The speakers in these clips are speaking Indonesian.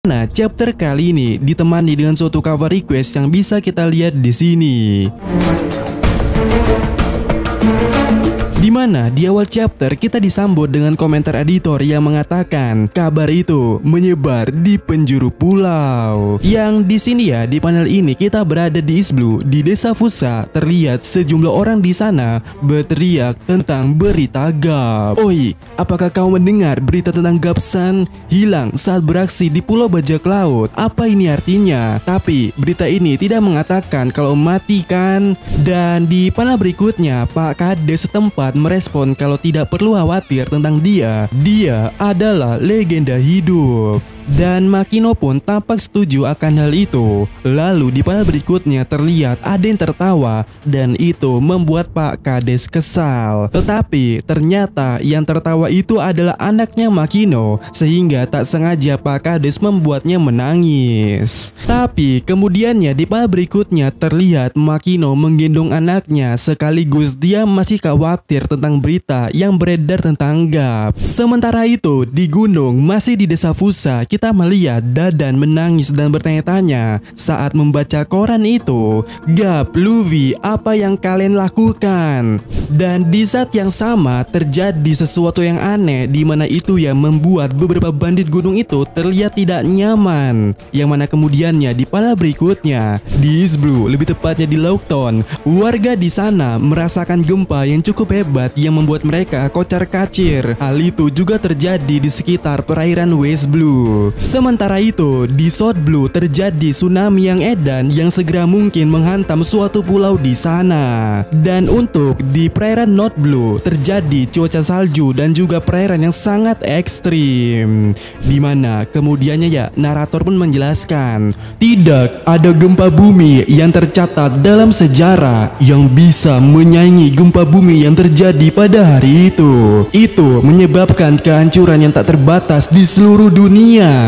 Nah, chapter kali ini ditemani dengan suatu cover request yang bisa kita lihat di sini. Dimana di awal chapter kita disambut dengan komentar editor yang mengatakan kabar itu menyebar di penjuru pulau. Yang di sini ya, di panel ini kita berada di East Blue di desa Fusa. Terlihat sejumlah orang di sana berteriak tentang berita GAP. Oi, apakah kau mendengar berita tentang GAP-san hilang saat beraksi di Pulau Bajak Laut? Apa ini artinya? Tapi berita ini tidak mengatakan kalau mati kan? Dan di panel berikutnya Pak Kades setempat merespon kalau tidak perlu khawatir tentang dia. Dia adalah legenda hidup. Dan Makino pun tampak setuju akan hal itu. Lalu di panel berikutnya terlihat ada yang tertawa dan itu membuat Pak Kades kesal. Tetapi ternyata yang tertawa itu adalah anaknya Makino, sehingga tak sengaja Pak Kades membuatnya menangis. Tapi kemudiannya di panel berikutnya terlihat Makino menggendong anaknya, sekaligus dia masih khawatir tentang berita yang beredar tentang GAP. Sementara itu di gunung masih di desa Fusa, kita melihat Dadan menangis dan bertanya-tanya saat membaca koran itu. GAP, Luffy, apa yang kalian lakukan? Dan di saat yang sama terjadi sesuatu yang aneh, di mana itu yang membuat beberapa bandit gunung itu terlihat tidak nyaman. Yang mana kemudiannya di panel berikutnya di East Blue, lebih tepatnya di Lockton, warga di sana merasakan gempa yang cukup hebat yang membuat mereka kocar-kacir. Hal itu juga terjadi di sekitar perairan West Blue. Sementara itu di South Blue terjadi tsunami yang edan yang segera mungkin menghantam suatu pulau di sana. Dan untuk di perairan North Blue terjadi cuaca salju dan juga perairan yang sangat ekstrim. Dimana kemudiannya ya narator pun menjelaskan tidak ada gempa bumi yang tercatat dalam sejarah yang bisa menyaingi gempa bumi yang terjadi pada hari itu. Itu menyebabkan kehancuran yang tak terbatas di seluruh dunia.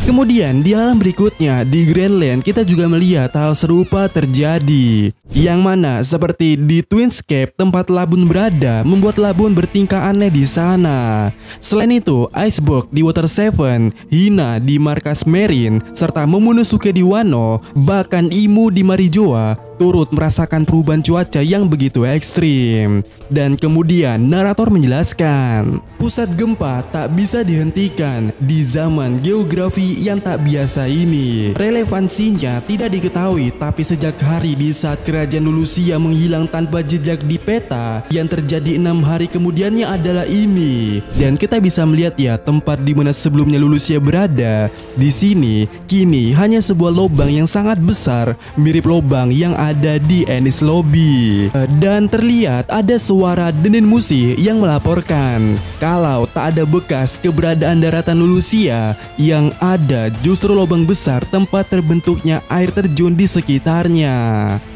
Kemudian di alam berikutnya di Greenland kita juga melihat hal serupa terjadi. Yang mana seperti di Twinscape tempat Labun berada membuat Labun bertingkah aneh di sana. Selain itu Icebox di Water 7, Hina di markas Marine, serta Momonosuke di Wano, bahkan Imu di Marijoa turut merasakan perubahan cuaca yang begitu ekstrim. Dan kemudian narator menjelaskan pusat gempa tak bisa dihentikan di zaman geografi yang tak biasa ini. Relevansinya tidak diketahui, tapi sejak hari di saat kerajaan Lulusia menghilang tanpa jejak di peta, yang terjadi 6 hari kemudiannya adalah ini. Dan kita bisa melihat ya tempat di mana sebelumnya Lulusia berada. Di sini kini hanya sebuah lubang yang sangat besar, mirip lubang yang ada di Enies Lobby. Dan terlihat ada suara Denin Musi yang melaporkan kalau tak ada bekas keberadaan daratan Lulusia, yang ada justru lubang besar tempat terbentuknya air terjun di sekitarnya.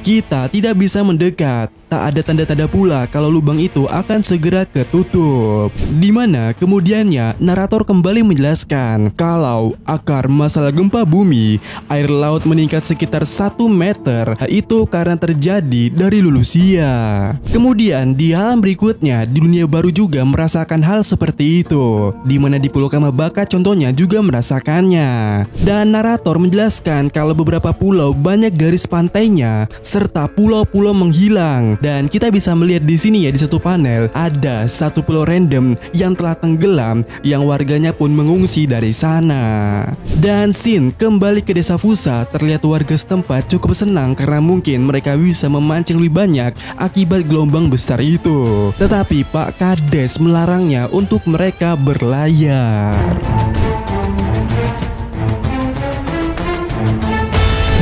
Kita tidak bisa mendekat. Tak ada tanda-tanda pula kalau lubang itu akan segera ketutup. Dimana kemudiannya narator kembali menjelaskan kalau akar masalah gempa bumi, air laut meningkat sekitar 1 meter, itu karena terjadi dari Lulusia. Kemudian di alam berikutnya di dunia baru juga merasakan hal seperti itu, dimana di Pulau Kamabaka contohnya juga merasakannya. Dan narator menjelaskan kalau beberapa pulau banyak garis pantainya serta pulau-pulau menghilang. Dan kita bisa melihat di sini ya di satu panel ada satu pulau random yang telah tenggelam, yang warganya pun mengungsi dari sana. Dan scene kembali ke desa Fusa, terlihat warga setempat cukup senang karena mungkin mereka bisa memancing lebih banyak akibat gelombang besar itu. Tetapi Pak Kades melarangnya untuk mereka berlayar.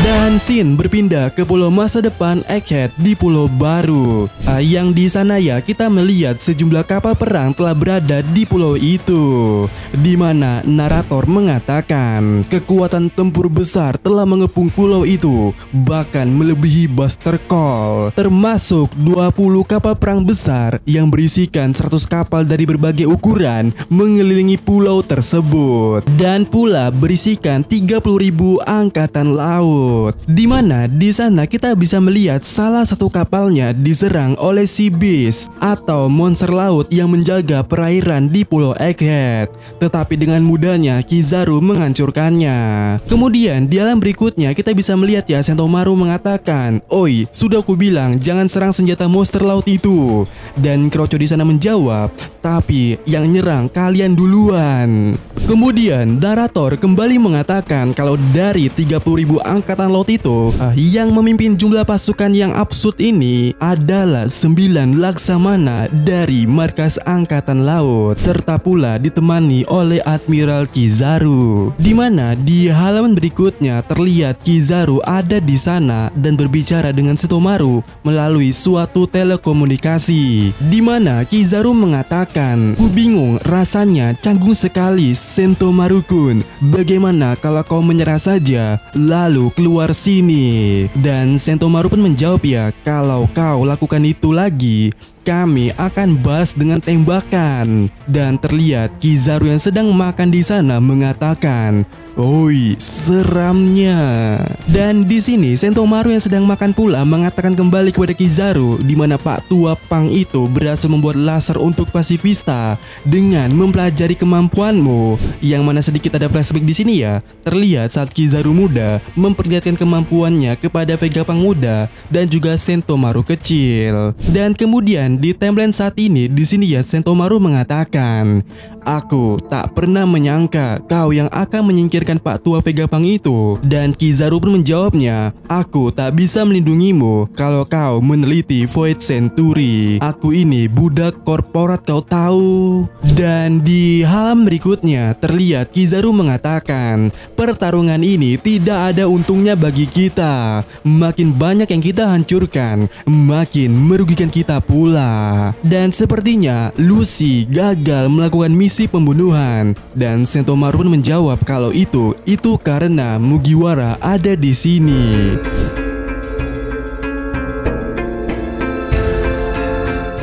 Dan scene berpindah ke pulau masa depan Egghead di Pulau Baru. Yang di sana ya kita melihat sejumlah kapal perang telah berada di pulau itu. Di mana narator mengatakan kekuatan tempur besar telah mengepung pulau itu, bahkan melebihi Buster Call. Termasuk 20 kapal perang besar yang berisikan 100 kapal dari berbagai ukuran mengelilingi pulau tersebut. Dan pula berisikan 30.000 angkatan laut. Dimana di sana kita bisa melihat salah satu kapalnya diserang oleh Sea Beast atau monster laut yang menjaga perairan di Pulau Egghead. Tetapi dengan mudahnya Kizaru menghancurkannya. Kemudian di alam berikutnya kita bisa melihat ya, Sentomaru mengatakan, "Oi, sudah aku bilang jangan serang senjata monster laut itu." Dan Kroco di sana menjawab, "Tapi yang nyerang kalian duluan." Kemudian narator kembali mengatakan kalau dari 30.000 angkatan laut itu, yang memimpin jumlah pasukan yang absurd ini adalah 9 laksamana dari markas angkatan laut, serta pula ditemani oleh Admiral Kizaru. Dimana di halaman berikutnya terlihat Kizaru ada di sana dan berbicara dengan Sentomaru melalui suatu telekomunikasi. Dimana Kizaru mengatakan, "Ku bingung, rasanya canggung sekali Sentomaru-kun. Bagaimana kalau kau menyerah saja lalu keluar sini?" Dan Sentomaru pun menjawab ya, "Kalau kau lakukan itu lagi, kami akan balas dengan tembakan." Dan terlihat Kizaru yang sedang makan di sana mengatakan, "Oi, seramnya." Dan di sini Sentomaru yang sedang makan pula mengatakan kembali kepada Kizaru di mana Pak Tua Pang itu berhasil membuat laser untuk pasifista dengan mempelajari kemampuanmu. Yang mana sedikit ada flashback di sini ya. Terlihat saat Kizaru muda memperlihatkan kemampuannya kepada Vega Pang muda dan juga Sentomaru kecil. Dan kemudian di timeline saat ini di sini ya Sentomaru mengatakan, "Aku tak pernah menyangka kau yang akan menyingkirkan Pak Tua Vega Pang itu." Dan Kizaru pun menjawabnya, "Aku tak bisa melindungimu kalau kau meneliti Void Century. Aku ini budak korporat, kau tahu." Dan di halaman berikutnya terlihat Kizaru mengatakan, "Pertarungan ini tidak ada untungnya bagi kita. Makin banyak yang kita hancurkan, makin merugikan kita pula." Dan sepertinya Lucy gagal melakukan misi pembunuhan. Dan Sentomaru pun menjawab kalau itu karena Mugiwara ada di sini.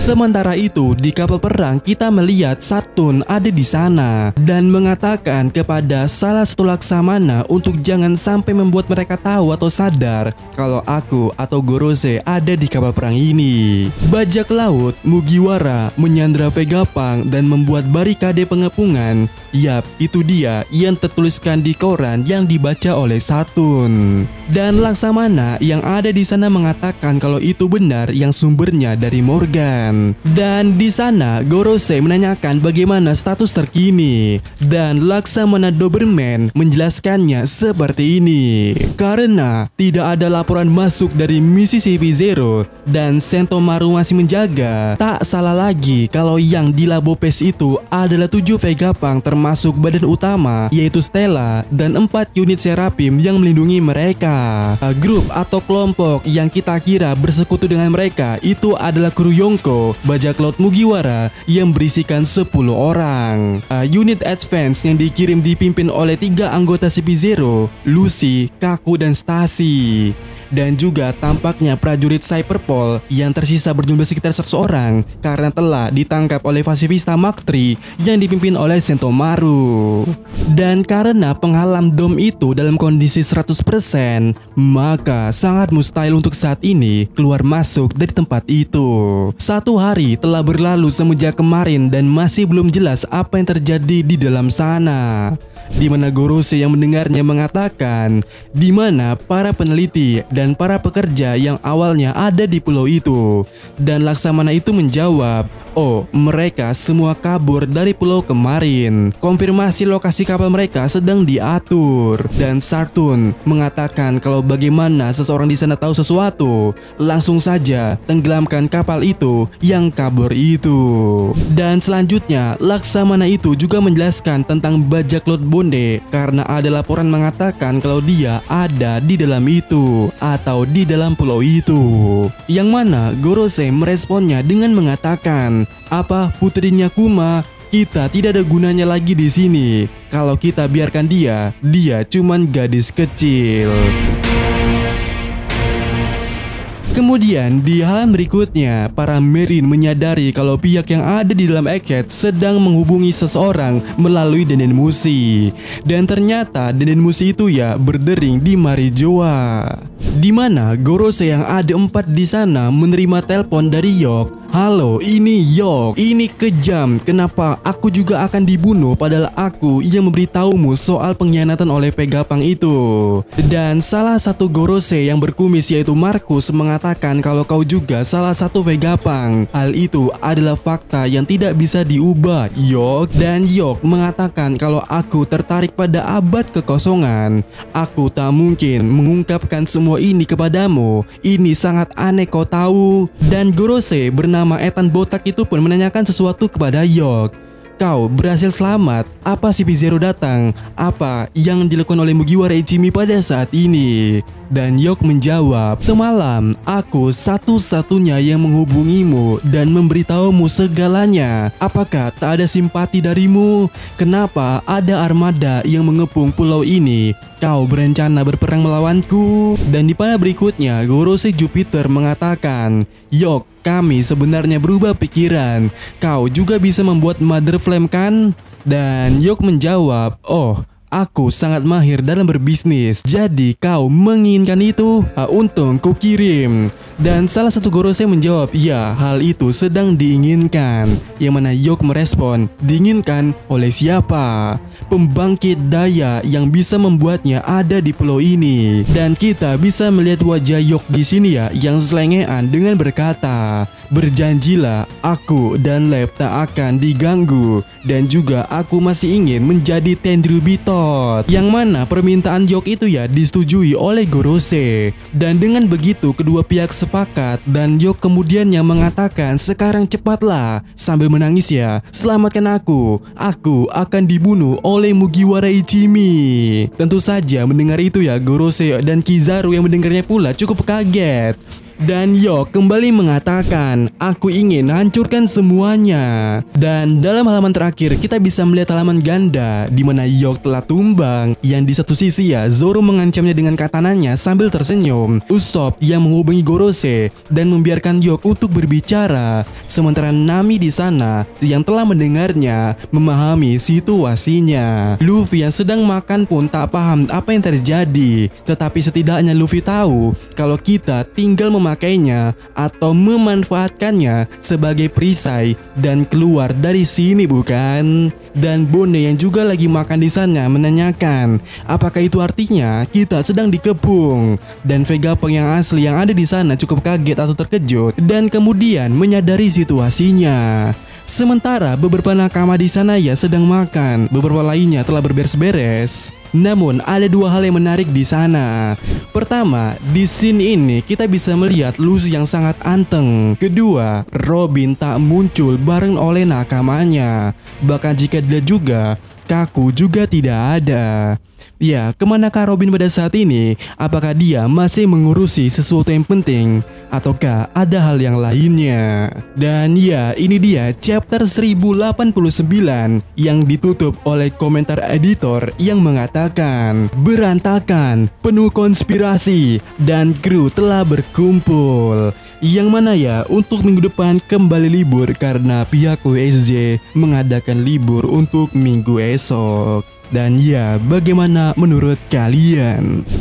Sementara itu di kapal perang kita melihat Saturn ada di sana dan mengatakan kepada salah satu laksamana untuk jangan sampai membuat mereka tahu atau sadar kalau aku atau Gorose ada di kapal perang ini. Bajak laut Mugiwara menyandra Vega Pang dan membuat barikade pengepungan. Yap, itu dia yang tertuliskan di koran yang dibaca oleh Saturn. Dan laksamana yang ada di sana mengatakan kalau itu benar yang sumbernya dari Morgan. Dan di sana Gorose menanyakan bagaimana status terkini. Dan laksamana Doberman menjelaskannya seperti ini. Karena tidak ada laporan masuk dari misi CP0 dan Sentomaru masih menjaga, tak salah lagi kalau yang di Labopes itu adalah 7 Vega Pang termasuk badan utama yaitu Stella dan 4 unit Serapim yang melindungi mereka. Grup atau kelompok yang kita kira bersekutu dengan mereka itu adalah kru Yonko, bajak laut Mugiwara yang berisikan 10 orang. Unit Advance yang dikirim dipimpin oleh 3 anggota CP0, Lucy, Kaku, dan Stacy. Dan juga tampaknya prajurit Cyberpol yang tersisa berjumlah sekitar 100 orang karena telah ditangkap oleh pasifista Mark III yang dipimpin oleh Sentomaru. Dan karena penghalam dom itu dalam kondisi 100%, maka sangat mustahil untuk saat ini keluar masuk dari tempat itu. 1 hari telah berlalu semenjak kemarin dan masih belum jelas apa yang terjadi di dalam sana. Di mana Gorose yang mendengarnya mengatakan di mana para peneliti dan para pekerja yang awalnya ada di pulau itu. Dan laksamana itu menjawab, "Oh, mereka semua kabur dari pulau kemarin. Konfirmasi lokasi kapal mereka sedang diatur." Dan Saturn mengatakan kalau bagaimana seseorang di sana tahu sesuatu, langsung saja tenggelamkan kapal itu yang kabur itu. Dan selanjutnya laksamana itu juga menjelaskan tentang bajak laut Bonde karena ada laporan mengatakan kalau dia ada di dalam itu atau di dalam pulau itu. Yang mana Gorose meresponnya dengan mengatakan, "Apa putrinya Kuma? Kita tidak ada gunanya lagi di sini. Kalau kita biarkan dia cuman gadis kecil." Kemudian di halaman berikutnya, para Marine menyadari kalau pihak yang ada di dalam Egghead sedang menghubungi seseorang melalui Denden Mushi. Dan ternyata Denden Mushi itu ya berdering di Marijoa, di mana Gorose yang ada 4 di sana menerima telepon dari Yok. Halo, ini Yok. Ini kejam. Kenapa aku juga akan dibunuh padahal aku yang memberitahumu soal pengkhianatan oleh Vegapunk itu. Dan salah satu Gorose yang berkumis yaitu Marcus mengatakan kalau kau juga salah satu Vegapunk. Hal itu adalah fakta yang tidak bisa diubah, Yok. Dan Yok mengatakan kalau aku tertarik pada abad kekosongan. Aku tak mungkin mengungkapkan semua ini kepadamu. Ini sangat aneh, kau tahu. Dan Gorose bernama Ethan Botak itu pun menanyakan sesuatu kepada Yok. Kau berhasil selamat? Apa CP0 datang? Apa yang dilakukan oleh Mugiwara Ichimi pada saat ini? Dan Yok menjawab, semalam aku satu-satunya yang menghubungimu dan memberitahumu segalanya. Apakah tak ada simpati darimu? Kenapa ada armada yang mengepung pulau ini? Kau berencana berperang melawanku? Dan di panel berikutnya, Gorose Jupiter mengatakan, Yok, kami sebenarnya berubah pikiran. Kau juga bisa membuat Mother Flame kan? Dan Yok menjawab, oh, aku sangat mahir dalam berbisnis. Jadi kau menginginkan itu? Untung ku kirim. Dan salah satu Gorose menjawab, ya, hal itu sedang diinginkan. Yang mana Yok merespon, diinginkan oleh siapa? Pembangkit daya yang bisa membuatnya ada di pulau ini. Dan kita bisa melihat wajah Yok di sini ya, yang selengean dengan berkata, berjanjilah aku dan Lab tak akan diganggu. Dan juga aku masih ingin menjadi Tenryubitot. Yang mana permintaan Yok itu ya disetujui oleh Gorose. Dan dengan begitu kedua pihak sepakat dan Yok kemudian yang mengatakan, sekarang cepatlah sambil menangis ya, selamatkan aku akan dibunuh oleh Mugiwara Ichimi. Tentu saja mendengar itu ya, Gorose dan Kizaru yang mendengarnya pula cukup kaget. Dan Yok kembali mengatakan, aku ingin hancurkan semuanya. Dan dalam halaman terakhir kita bisa melihat halaman ganda di mana Yok telah tumbang. Yang di satu sisi ya Zoro mengancamnya dengan katananya sambil tersenyum. Usopp yang menghubungi Gorose dan membiarkan Yok untuk berbicara. Sementara Nami di sana yang telah mendengarnya memahami situasinya. Luffy yang sedang makan pun tak paham apa yang terjadi. Tetapi setidaknya Luffy tahu kalau kita tinggal memakainya atau memanfaatkannya sebagai perisai dan keluar dari sini, bukan? Dan Bone yang juga lagi makan di sana menanyakan, apakah itu artinya kita sedang dikepung? Dan Vegapunk yang asli yang ada di sana cukup kaget atau terkejut dan kemudian menyadari situasinya. Sementara beberapa nakama di sana ya sedang makan, beberapa lainnya telah berberes-beres. Namun ada dua hal yang menarik di sana. Pertama, di scene ini kita bisa melihat Luffy yang sangat anteng. Kedua, Robin tak muncul bareng oleh nakamanya. Bahkan jika dilihat juga, Kaku juga tidak ada. Ya, kemanakah Robin pada saat ini? Apakah dia masih mengurusi sesuatu yang penting? Ataukah ada hal yang lainnya? Dan ya, ini dia chapter 1089 yang ditutup oleh komentar editor yang mengatakan, berantakan, penuh konspirasi, dan kru telah berkumpul. Yang mana ya, untuk minggu depan kembali libur karena pihak USJ mengadakan libur untuk minggu esok. Dan ya, bagaimana menurut kalian?